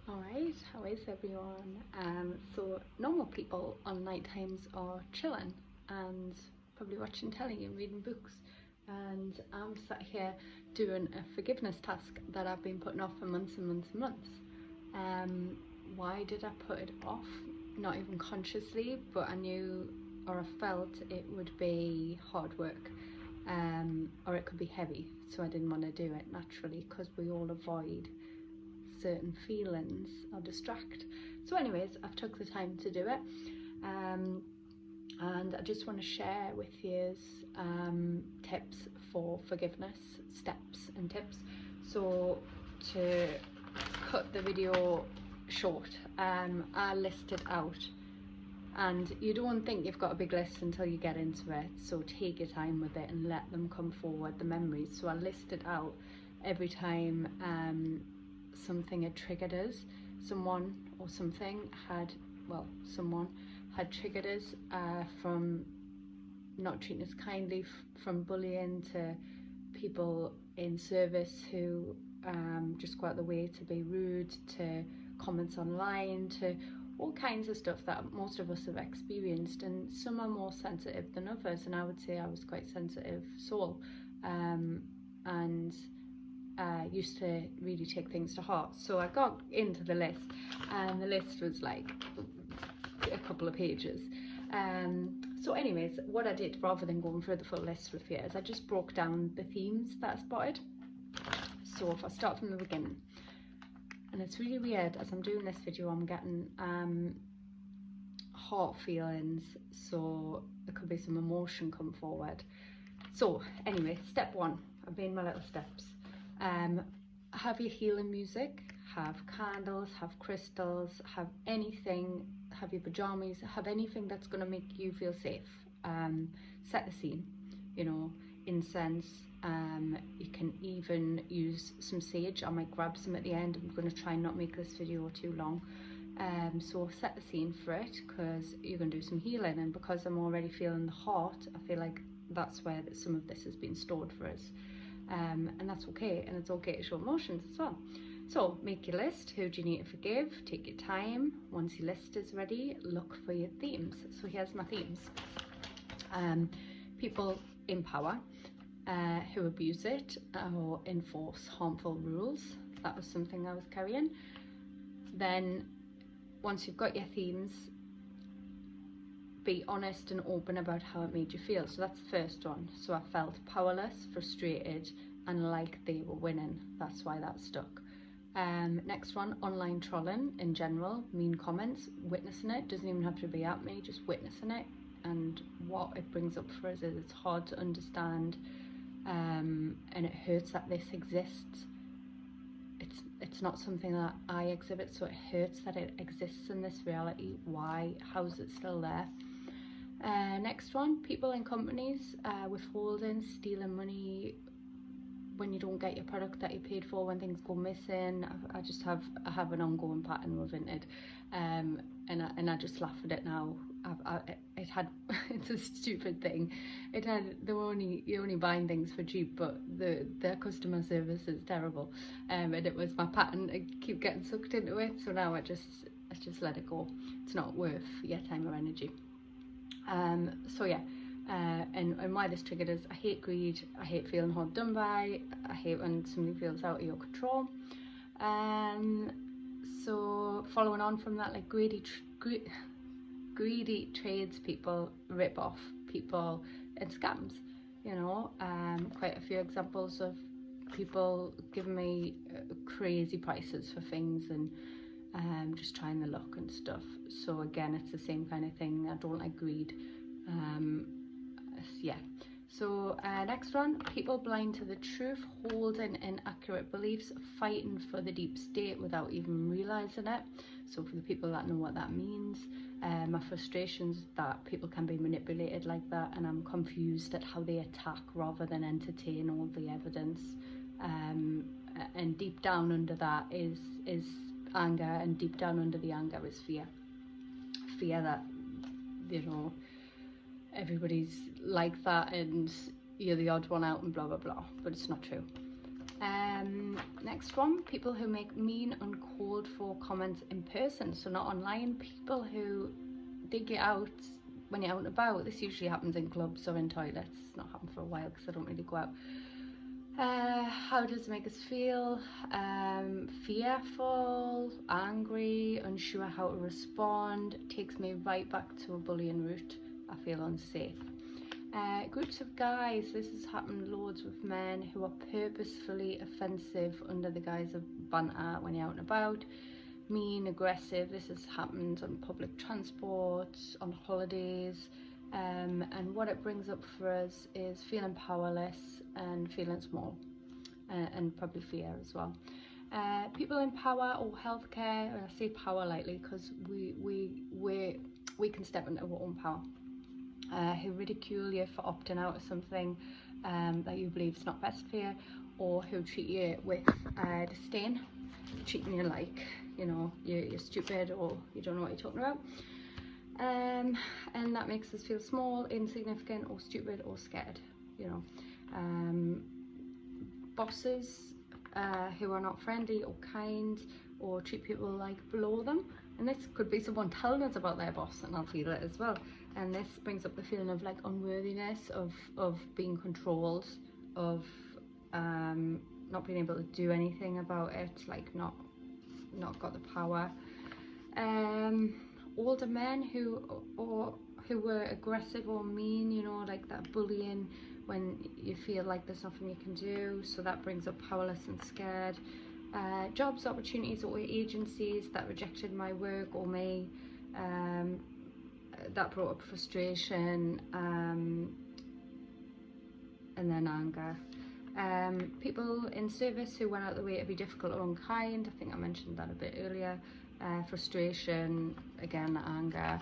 Alright, how is everyone? So normal people on night times are chilling and probably watching telly and reading books, and I'm sat here doing a forgiveness task that I've been putting off for months and months and months. Why did I put it off? Not even consciously, but I knew or I felt it would be hard work, or it could be heavy, so I didn't want to do it naturally because we all avoid certain feelings or distract. So anyways, I've took the time to do it, and I just want to share with you tips for forgiveness, steps and tips. So to cut the video short, I listed out, and you don't think you've got a big list until you get into it, so take your time with it and let them come forward, the memories. So I listed out every time something had triggered us, someone or something had, someone had triggered us, from not treating us kindly, from bullying to people in service who just go out the way to be rude, to comments online, to all kinds of stuff that most of us have experienced, and some are more sensitive than others, and I would say I was quite sensitive soul, and used to really take things to heart. So I got into the list, and the list was like a couple of pages. So anyways, what I did, rather than going through the full list with you, is I just broke down the themes that I spotted. So if I start from the beginning, and it's really weird, as I'm doing this video I'm getting heart feelings, so there could be some emotion come forward. So anyway, step one, I've made my little steps. Have your healing music, have candles, have crystals, have anything, have your pajamas, have anything that's going to make you feel safe. Set the scene, you know, incense. You can even use some sage. I might grab some at the end. I'm going to try and not make this video too long. So set the scene for it, because you're going to do some healing, and because I'm already feeling the heart, I feel like that's where some of this has been stored for us. And that's okay, and it's okay to show emotions as well. So make your list. Who do you need to forgive? Take your time. Once your list is ready, look for your themes. So here's my themes. People in power, who abuse it or enforce harmful rules. That was something I was carrying. Then once you've got your themes, be honest and open about how it made you feel. So that's the first one. So I felt powerless, frustrated, and like they were winning. That's why that stuck. Next one, online trolling in general, mean comments, witnessing it. Doesn't even have to be at me, just witnessing it. And what it brings up for us is it's hard to understand, and it hurts that this exists. It's not something that I exhibit, so it hurts that it exists in this reality. Why? How is it still there? Next one, people in companies withholding, stealing money when you don't get your product that you paid for, when things go missing. I have an ongoing pattern with Vinted, and I just laugh at it now. It's a stupid thing. You're only buying things for cheap, but their customer service is terrible, and it was my pattern. I keep getting sucked into it, so now I just let it go. It's not worth your time or energy. So yeah, and why this triggered is I hate greed, I hate feeling hard done by, I hate when something feels out of your control. So following on from that, like greedy tradespeople, rip off people, and scams, you know. Quite a few examples of people giving me crazy prices for things, and just trying the luck and stuff. So again, it's the same kind of thing. I don't like greed. Yeah. So next one, people blind to the truth, holding inaccurate beliefs, fighting for the deep state without even realising it. So for the people that know what that means, my frustrations that people can be manipulated like that, and I'm confused at how they attack rather than entertain all the evidence. And deep down under that is anger, and deep down under the anger is fear that, you know, everybody's like that and you're the odd one out and blah blah blah, but it's not true. Next one, people who make mean and cold for comments in person, so not online. People who dig it out when you're out and about. This usually happens in clubs or in toilets. It's not happened for a while because I don't really go out. How does it make us feel? Fearful, angry, unsure how to respond. It takes me right back to a bullying route. I feel unsafe. Groups of guys, this has happened loads with men who are purposefully offensive under the guise of banter when you're out and about. Mean, aggressive, this has happened on public transport, on holidays, and what it brings up for us is feeling powerless and feeling small, and probably fear as well. People in power or healthcare, and I say power lightly because we can step into our own power, who ridicule you for opting out of something that you believe is not best for you, or who treat you with disdain, treating you like, you know, you're stupid or you don't know what you're talking about, and that makes us feel small, insignificant, or stupid, or scared, you know. Bosses who are not friendly or kind, or treat people like below them, and this could be someone telling us about their boss, and I'll feel it as well. And this brings up the feeling of like unworthiness, of being controlled, of not being able to do anything about it, like not got the power. Older men who were aggressive or mean, you know, like that bullying when you feel like there's nothing you can do, so that brings up powerless and scared. Jobs, opportunities, or agencies that rejected my work or me, that brought up frustration, and then anger. People in service who went out of the way to be difficult or unkind, I think I mentioned that a bit earlier. Frustration, again, anger,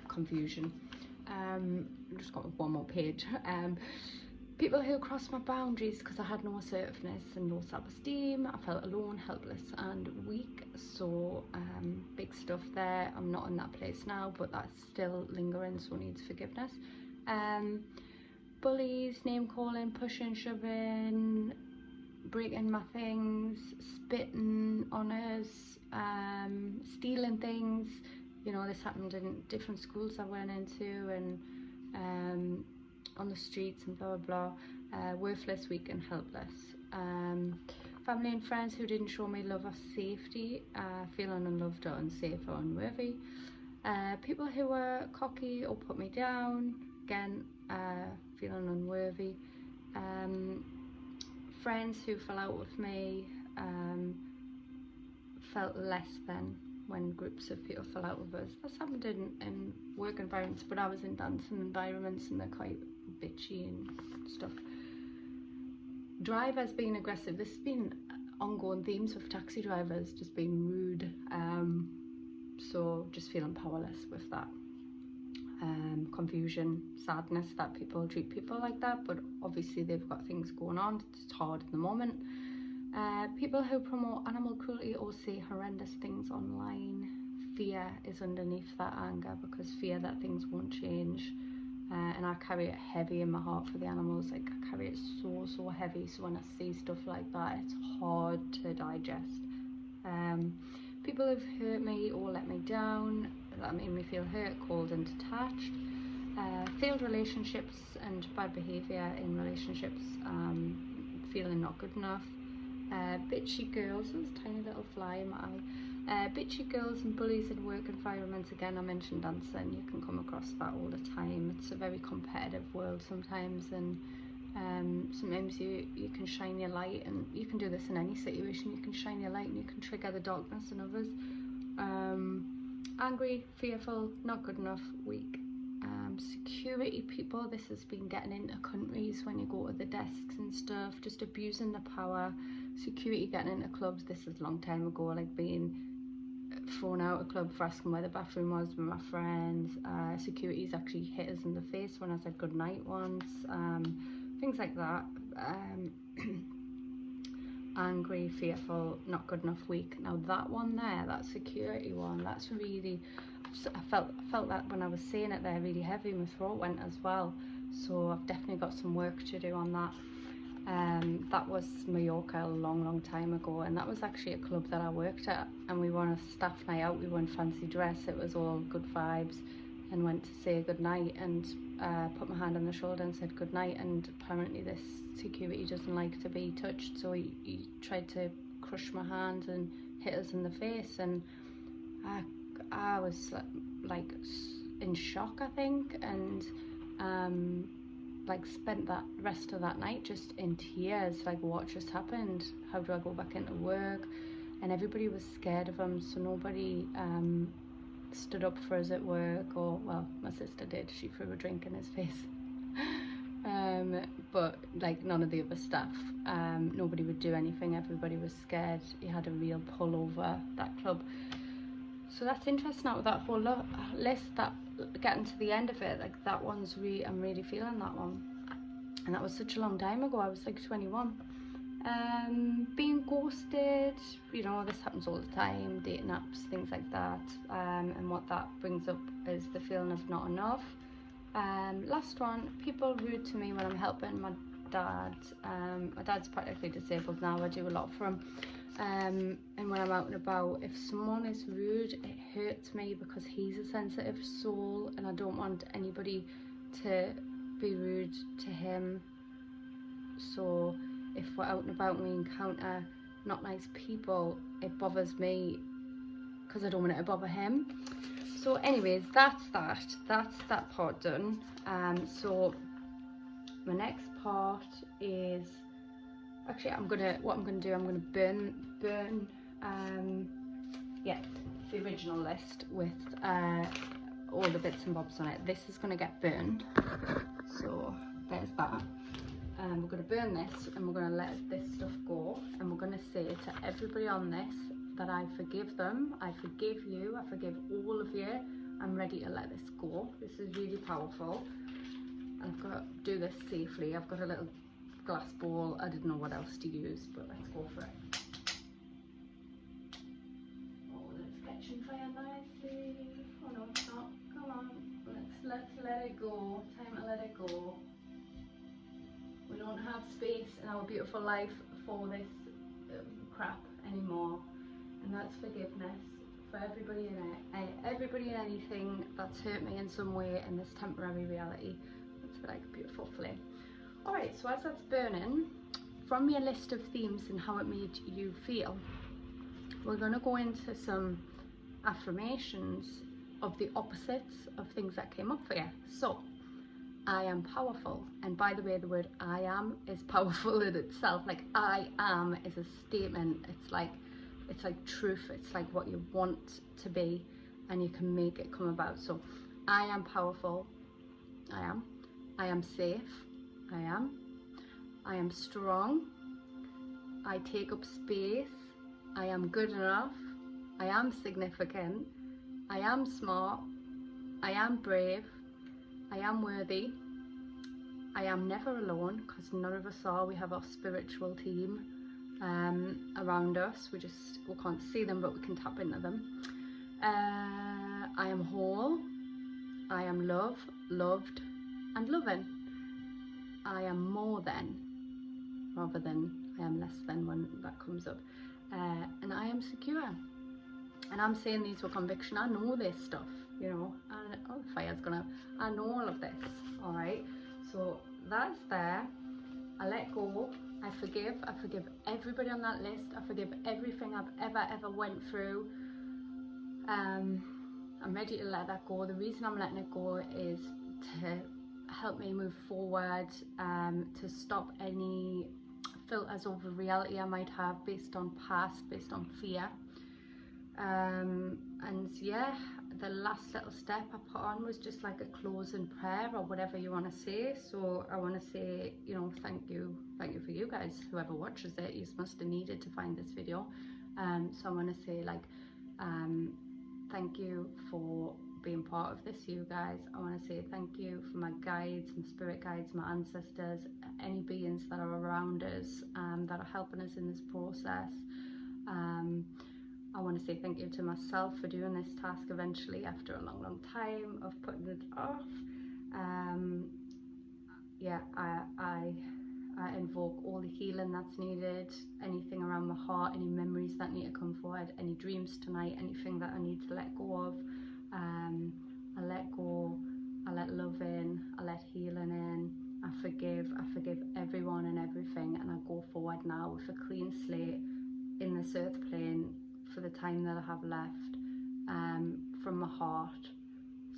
confusion. I've just got one more page. People who crossed my boundaries because I had no assertiveness and no self-esteem. I felt alone, helpless and weak, so big stuff there. I'm not in that place now, but that's still lingering, so needs forgiveness. Bullies, name calling, pushing, shoving, breaking my things, spitting on us, stealing things. You know, this happened in different schools I went into, and on the streets and blah blah blah. Worthless, weak and helpless. Family and friends who didn't show me love or safety, feeling unloved or unsafe or unworthy. People who were cocky or put me down, again, feeling unworthy. Friends who fell out with me, felt less than when groups of people fell out with us. That's happened in work environments, but I was in dancing environments and they're quite bitchy and stuff. Drivers being aggressive. This has been ongoing themes with taxi drivers, just being rude, so just feeling powerless with that. Confusion, sadness that people treat people like that, but obviously they've got things going on, it's hard at the moment. People who promote animal cruelty or say horrendous things online. Fear is underneath that anger, because fear that things won't change, and I carry it heavy in my heart for the animals. Like, I carry it so heavy, so when I see stuff like that, it's hard to digest. People who've hurt me or let me down, that made me feel hurt, cold and detached. Failed relationships and bad behaviour in relationships, feeling not good enough. Bitchy girls, there's a tiny little fly in my eye. Bitchy girls and bullies in work environments, again I mentioned dancing, you can come across that all the time. It's a very competitive world sometimes, and sometimes you can shine your light, and you can do this in any situation, you can shine your light and you can trigger the darkness in others. Angry, fearful, not good enough, weak. Security people, this has been getting into countries when you go to the desks and stuff, just abusing the power. Security getting into clubs, this is a long time ago, like being thrown out of club for asking where the bathroom was with my friends. Security's actually hit us in the face when I said goodnight once, things like that. Angry, fearful, not good enough, weak. Now that one there, that security one, that's really, I felt that when I was saying it there, really heavy. My throat went as well, so I've definitely got some work to do on that. That was Mallorca a long time ago, and that was actually a club that I worked at, and we were on a staff night out. We were in fancy dress, it was all good vibes, and went to say good night and put my hand on the shoulder and said good night, and apparently this security doesn't like to be touched, so he tried to crush my hand and hit us in the face, and I was like in shock, I think, and like spent that rest of that night just in tears, like what just happened, how do I go back into work? And everybody was scared of him, so nobody stood up for us at work, or well, my sister did, she threw a drink in his face. But like none of the other staff, nobody would do anything, everybody was scared. He had a real pull over that club. So that's interesting out of that whole list, that getting to the end of it, like that one's I'm really feeling that one. And that was such a long time ago, I was like 21. Being ghosted, you know, this happens all the time, dating apps, things like that. And what that brings up is the feeling of not enough. Last one, people rude to me when I'm helping my dad. My dad's practically disabled now, I do a lot for him. And when I'm out and about, if someone is rude, it hurts me because he's a sensitive soul, and I don't want anybody to be rude to him. So if we're out and about and we encounter not nice people, it bothers me because I don't want it to bother him. So anyways, that's that part done. So my next part is actually I'm gonna burn the original list with all the bits and bobs on it. This is gonna get burned, so there's that. We're gonna burn this, and we're gonna let this stuff go, and we're gonna say to everybody on this that I forgive them, I forgive you, I forgive all of you, I'm ready to let this go. This is really powerful. I've got to do this safely. I've got a little glass bowl, I didn't know what else to use, but let's go for it. Oh, it's catching fire nicely. Oh no, it's not. Come on, let's let it go. Time to let it go. We don't have space in our beautiful life for this crap anymore, and that's forgiveness for everybody in it, everybody and anything that's hurt me in some way in this temporary reality. It's like a beautiful flame. Alright, so as that's burning, from your list of themes and how it made you feel, we're going to go into some affirmations of the opposites of things that came up for you. So, I am powerful, and by the way, the word I am is powerful in itself. Like I am is a statement. It's like truth. It's like what you want to be, and you can make it come about. So I am powerful. I am safe. I am strong. I take up space. I am good enough. I am significant. I am smart. I am brave. I am worthy. I am never alone, because none of us are. We have our spiritual team around us. We can't see them, but we can tap into them. I am whole. I am loved and loving. I am more than, rather than I am less than when that comes up. And I am secure. And I'm saying these with conviction. I know this stuff, you know, and oh, the fire's gonna, I know all of this. All right, so that's there. I let go. I forgive everybody on that list. I forgive everything I've ever went through. I'm ready to let that go. The reason I'm letting it go is to help me move forward, to stop any filters over reality I might have based on past, based on fear. And yeah, the last little step I put on was just like a closing prayer, or whatever you want to say. So I want to say, you know, thank you for you guys, whoever watches it. You must have needed to find this video. So I want to say, like, thank you for being part of this, you guys. I want to say thank you for my guides, my spirit guides, my ancestors, any beings that are around us, that are helping us in this process. I want to say thank you to myself for doing this task eventually after a long time of putting it off. Yeah, I I invoke all the healing that's needed, anything around my heart, any memories that need to come forward, any dreams tonight, anything that I need to let go of. I let go, I let love in, I let healing in, I forgive everyone and everything, and I go forward now with a clean slate in this earth plane for the time that I have left, from my heart.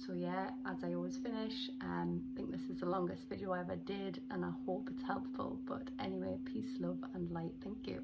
So yeah, as I always finish, I think this is the longest video I ever did, and I hope it's helpful. But anyway, peace, love and light. Thank you.